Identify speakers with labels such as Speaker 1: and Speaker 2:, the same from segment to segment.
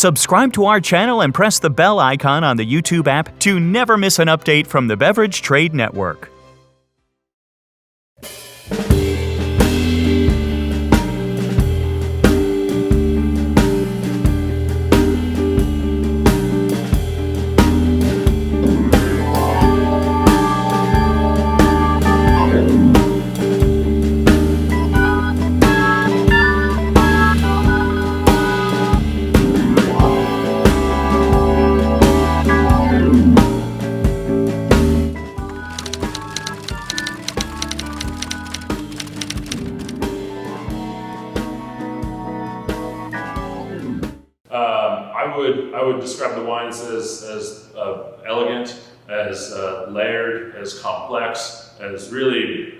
Speaker 1: Subscribe to our channel and press the bell icon on the YouTube app to never miss an update from the Beverage Trade Network.
Speaker 2: I would describe the wines as elegant, as layered, as complex, as really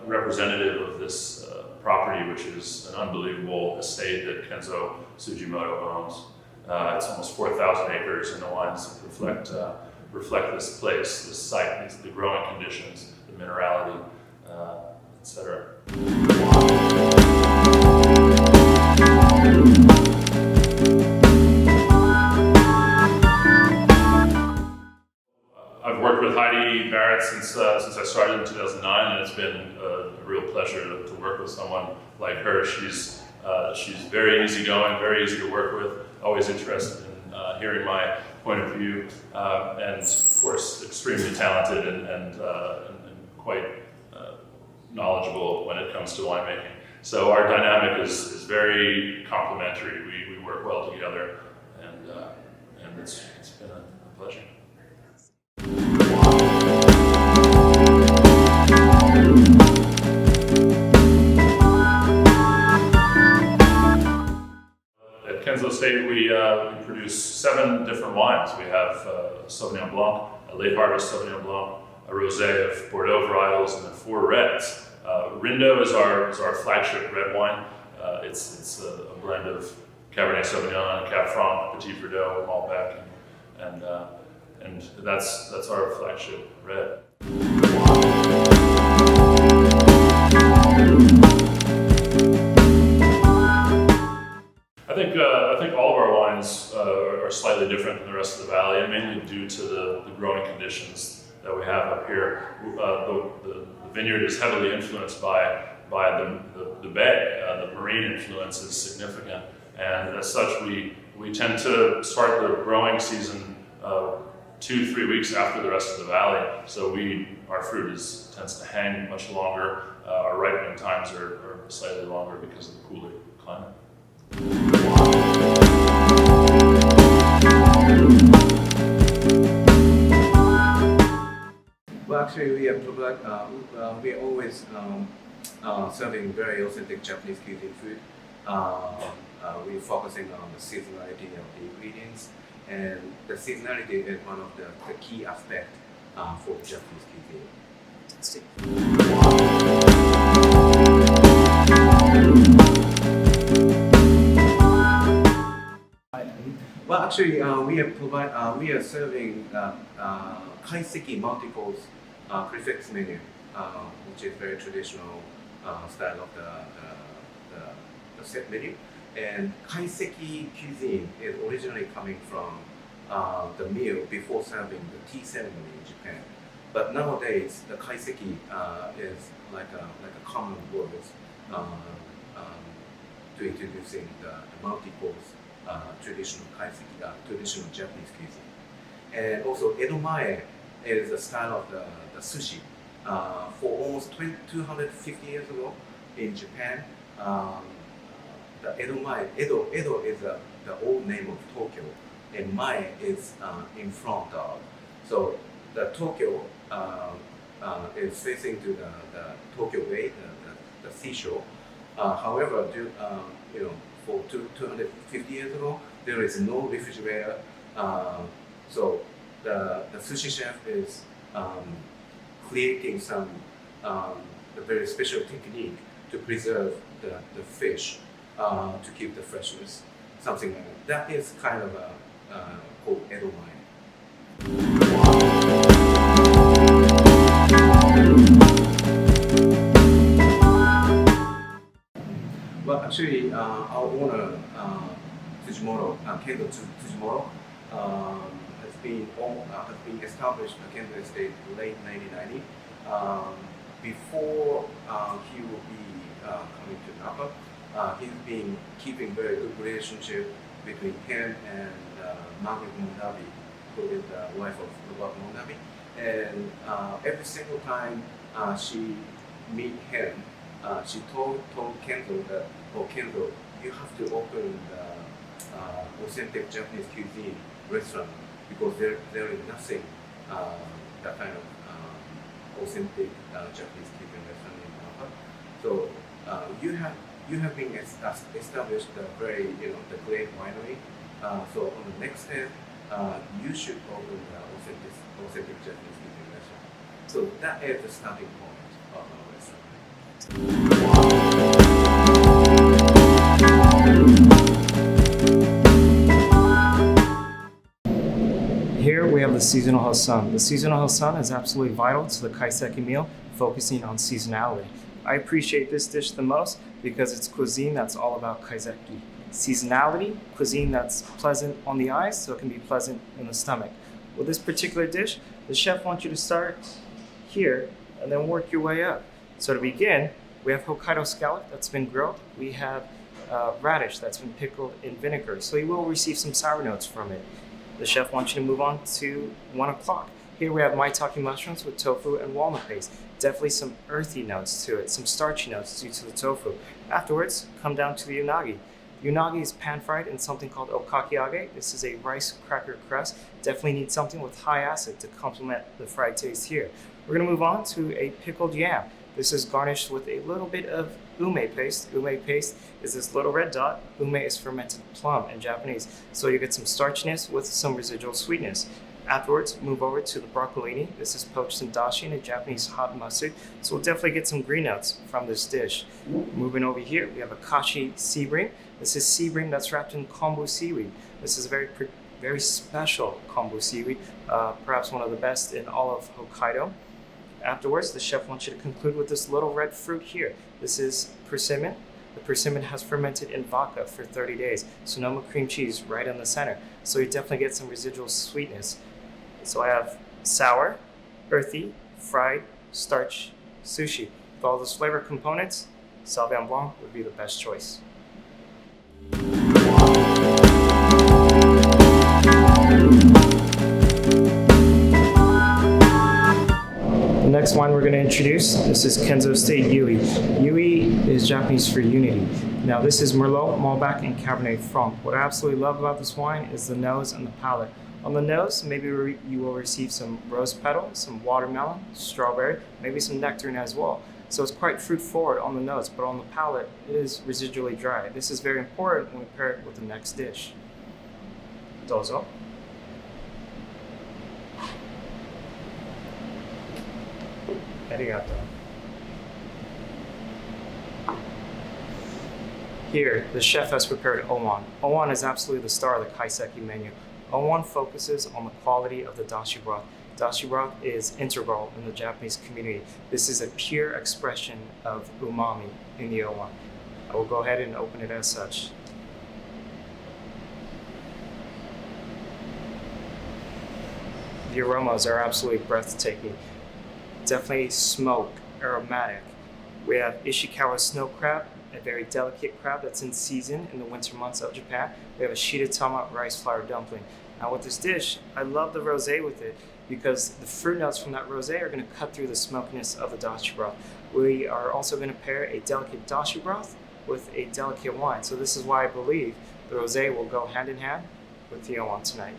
Speaker 2: representative of this property, which is an unbelievable estate that Kenzo Tsujimoto owns. It's almost 4,000 acres, and the wines reflect this place, this site, the growing conditions, the minerality, etc. I've worked with Heidi Barrett since I started in 2009, and it's been a real pleasure to work with someone like her. She's very easygoing, very easy to work with, always interested in hearing my point of view, and of course extremely talented and quite knowledgeable when it comes to winemaking. So our dynamic is very complementary. We work well together, and it's been a pleasure. At Kenzo Estate, we produce 7 different wines. We have Sauvignon Blanc, a late harvest Sauvignon Blanc, a rosé of Bordeaux varietals, and then 4 reds. Rindo is our flagship red wine. It's a blend of Cabernet Sauvignon and Cab Franc, Petit Verdot, Malbec, and that's our flagship red. I think all of our wines are slightly different than the rest of the valley, and mainly due to the growing conditions that we have up here. The vineyard is heavily influenced by the bay. The marine influence is significant, and as such, we tend to start the growing season 2-3 weeks after the rest of the valley. So our fruit tends to hang much longer. Our ripening times are slightly longer because of the cooler climate.
Speaker 3: Well, actually, we are always serving very authentic Japanese cuisine food. We're focusing on the seasonality of the ingredients, and the seasonality is one of the key aspects for Japanese cuisine. Well, actually, we are serving Kaiseki multi-course prefix menu, which is very traditional style of the set menu. And Kaiseki cuisine is originally coming from the meal before serving the tea ceremony in Japan. But nowadays, the Kaiseki is like a common word to introducing the multi-course traditional Kaiseki, traditional Japanese cuisine. And also, Edomae is a style of the sushi. For almost 250 years ago in Japan, the Edomae, Edo is the old name of Tokyo, and Mae is in front of. So the Tokyo is facing to the Tokyo Bay, the seashore. However, for 250 years ago, there is no refrigerator. So the sushi chef is creating some a very special technique to preserve the fish to keep the freshness, something like that. That is kind of called Edomae. Well, actually, our owner Tsujimoto, Tsujimoto, has been established at Kenzo Estate in late 1990. Before he will be coming to Napa, he's been keeping very good relationship between him and Margaret Monabi, who is the wife of Robert Monabi. And every single time she meet him, she told Kenzo that, oh Kenzo, you have to open the authentic Japanese cuisine restaurant because there is nothing that kind of authentic Japanese cuisine restaurant in Napa. So you have been established a very the great winery. So on the next step, you should open the authentic Japanese cuisine restaurant. So that is the starting point of our restaurant.
Speaker 4: Here we have the seasonal Hosan. The seasonal Hosan is absolutely vital to the Kaiseki meal, focusing on seasonality. I appreciate this dish the most because it's cuisine that's all about Kaiseki. Seasonality, cuisine that's pleasant on the eyes so it can be pleasant in the stomach. With this particular dish, the chef wants you to start here and then work your way up. So to begin, we have Hokkaido scallop that's been grilled. We have radish that's been pickled in vinegar, so you will receive some sour notes from it. The chef wants you to move on to 1 o'clock. Here we have maitake mushrooms with tofu and walnut paste. Definitely some earthy notes to it, some starchy notes due to the tofu. Afterwards, come down to the unagi. Unagi is pan-fried in something called okakiage. This is a rice cracker crust. Definitely need something with high acid to complement the fried taste here. We're gonna move on to a pickled yam. This is garnished with a little bit of ume paste. Ume paste is this little red dot. Ume is fermented plum in Japanese. So you get some starchiness with some residual sweetness. Afterwards, move over to the broccolini. This is poached in dashi in a Japanese hot mustard. So we'll definitely get some green notes from this dish. Moving over here, we have a kashi sea bream. This is sea bream that's wrapped in kombu seaweed. This is a very special kombu seaweed, perhaps one of the best in all of Hokkaido. Afterwards, the chef wants you to conclude with this little red fruit here. This is persimmon. The persimmon has fermented in vodka for 30 days. Sonoma cream cheese right in the center. So you definitely get some residual sweetness. So I have sour, earthy, fried, starch, sushi. With all those flavor components, Sauvignon Blanc would be the best choice. The next wine we're going to introduce, this is Kenzo Estate Yui. Yui is Japanese for unity. Now this is Merlot, Malbec, and Cabernet Franc. What I absolutely love about this wine is the nose and the palate. On the nose, maybe you will receive some rose petal, some watermelon, strawberry, maybe some nectarine as well. So it's quite fruit forward on the nose, but on the palate, it is residually dry. This is very important when we pair it with the next dish. Dozo. Arigato. Here, the chef has prepared owan. Owan is absolutely the star of the Kaiseki menu. Owan focuses on the quality of the dashi broth. Dashi broth is integral in the Japanese community. This is a pure expression of umami in the owan. I will go ahead and open it as such. The aromas are absolutely breathtaking. Definitely smoke, aromatic. We have Ishikawa snow crab, a very delicate crab that's in season in the winter months of Japan. We have a shiratama rice flour dumpling. Now with this dish, I love the rosé with it because the fruit notes from that rosé are going to cut through the smokiness of the dashi broth. We are also going to pair a delicate dashi broth with a delicate wine. So this is why I believe the rosé will go hand in hand with the owan tonight.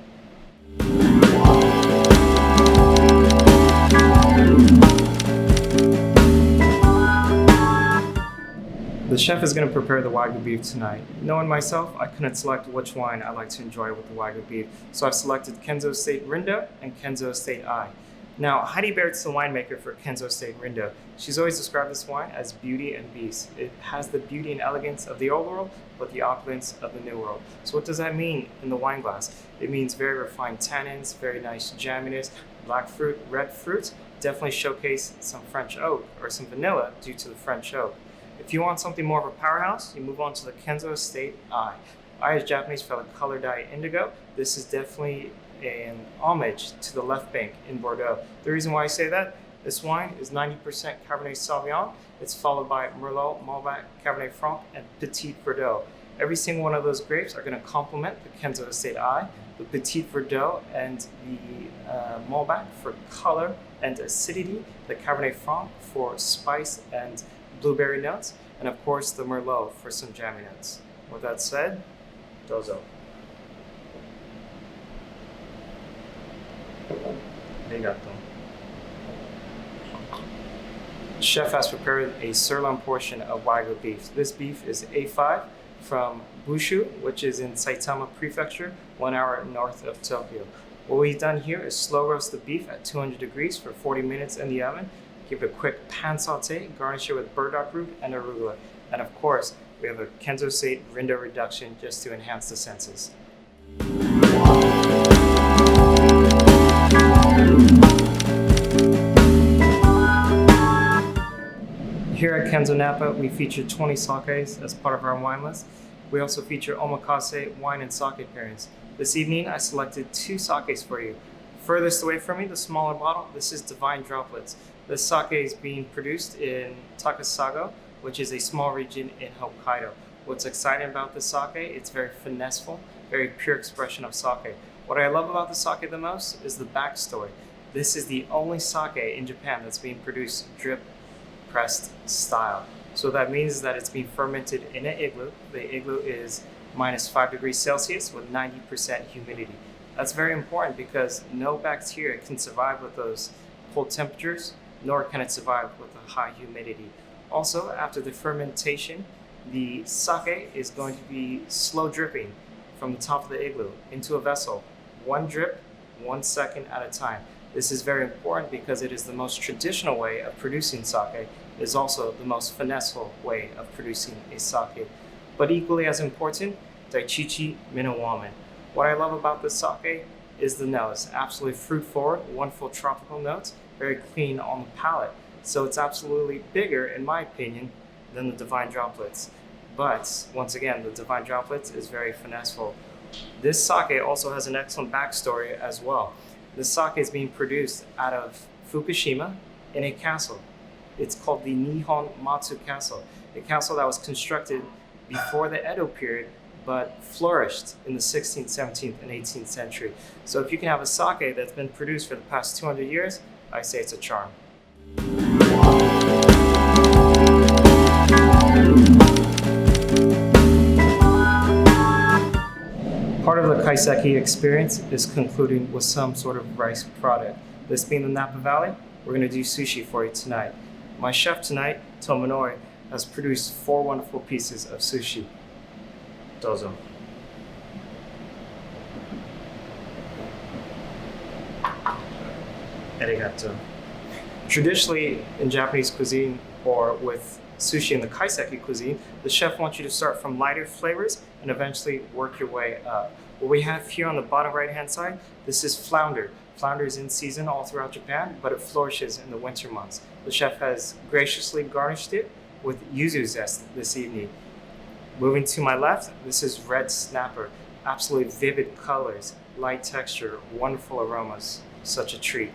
Speaker 4: The chef is going to prepare the Wagyu beef tonight. Knowing myself, I couldn't select which wine I like to enjoy with the Wagyu beef, so I've selected Kenzo Estate Rindo and Kenzo Estate Ai. Now, Heidi Barrett's the winemaker for Kenzo Estate Rindo. She's always described this wine as beauty and beast. It has the beauty and elegance of the old world, but the opulence of the new world. So what does that mean in the wine glass? It means very refined tannins, very nice jamminess, black fruit, red fruits. Definitely showcase some French oak or some vanilla due to the French oak. If you want something more of a powerhouse, you move on to the Kenzo Estate Ai. I, as Japanese, felt a color dye indigo. This is definitely an homage to the left bank in Bordeaux. The reason why I say that, this wine is 90% Cabernet Sauvignon. It's followed by Merlot, Malbec, Cabernet Franc, and Petit Verdot. Every single one of those grapes are going to complement the Kenzo Estate I, the Petit Verdot and the Malbec for color and acidity, the Cabernet Franc for spice and blueberry notes, and of course the Merlot for some jammy notes. With that said, dozo. Arigato. The chef has prepared a sirloin portion of Wagyu beef. This beef is A5 from Bushu, which is in Saitama Prefecture, 1 hour north of Tokyo. What we've done here is slow roast the beef at 200 degrees for 40 minutes in the oven. Give it a quick pan saute, garnish it with burdock root and arugula. And of course, we have a Kenzo Estate Rindo reduction just to enhance the senses. Here at Kenzo Napa, we feature 20 sakes as part of our wine list. We also feature omakase wine and sake pairings. This evening, I selected 2 sakes for you. Furthest away from me, the smaller bottle, this is Divine Droplets. This sake is being produced in Takasago, which is a small region in Hokkaido. What's exciting about this sake, it's very finesseful, very pure expression of sake. What I love about the sake the most is the backstory. This is the only sake in Japan that's being produced drip pressed style. So what that means is that it's being fermented in an igloo. The igloo is -5 degrees Celsius with 90% humidity. That's very important because no bacteria can survive with those cold temperatures, nor can it survive with the high humidity. Also, after the fermentation, the sake is going to be slow dripping from the top of the igloo into a vessel, 1 drip, 1 second at a time. This is very important because it is the most traditional way of producing sake. It is also the most finesseful way of producing a sake. But equally as important, Daichichi Minawamen. What I love about this sake is the nose. Absolutely fruit forward, wonderful tropical notes, very clean on the palate. So it's absolutely bigger, in my opinion, than the Divine Droplets. But once again, the Divine Droplets is very finesseful. This sake also has an excellent backstory as well. This sake is being produced out of Fukushima in a castle. It's called the Nihon Matsu Castle, a castle that was constructed before the Edo period, but flourished in the 16th, 17th, and 18th century. So if you can have a sake that's been produced for the past 200 years, I say it's a charm. Part of the Kaiseki experience is concluding with some sort of rice product. This being the Napa Valley, we're going to do sushi for you tonight. My chef tonight, Tomonori, has produced 4 wonderful pieces of sushi. Dozo. Arigato. Traditionally, in Japanese cuisine, or with sushi in the Kaiseki cuisine, the chef wants you to start from lighter flavors and eventually work your way up. What we have here on the bottom right-hand side, this is flounder. Flounder is in season all throughout Japan, but it flourishes in the winter months. The chef has graciously garnished it with yuzu zest this evening. Moving to my left, this is red snapper. Absolutely vivid colors, light texture, wonderful aromas, such a treat.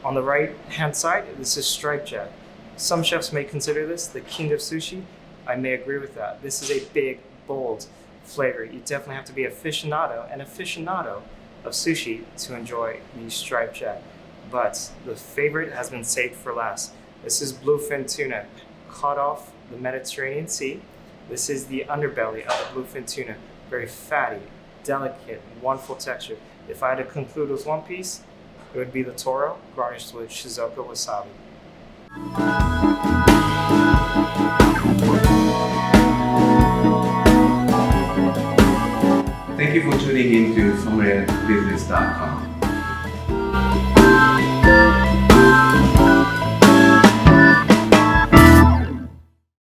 Speaker 4: On the right-hand side, this is striped jack. Some chefs may consider this the king of sushi. I may agree with that. This is a big, bold flavor. You definitely have to be an aficionado of sushi to enjoy the striped jack. But the favorite has been saved for last. This is bluefin tuna, caught off the Mediterranean Sea. This is the underbelly of the bluefin tuna. Very fatty, delicate, wonderful texture. If I had to conclude with one piece, it would be the toro garnished with shizuoka wasabi.
Speaker 3: Thank you for tuning in to SommelierBusiness.com.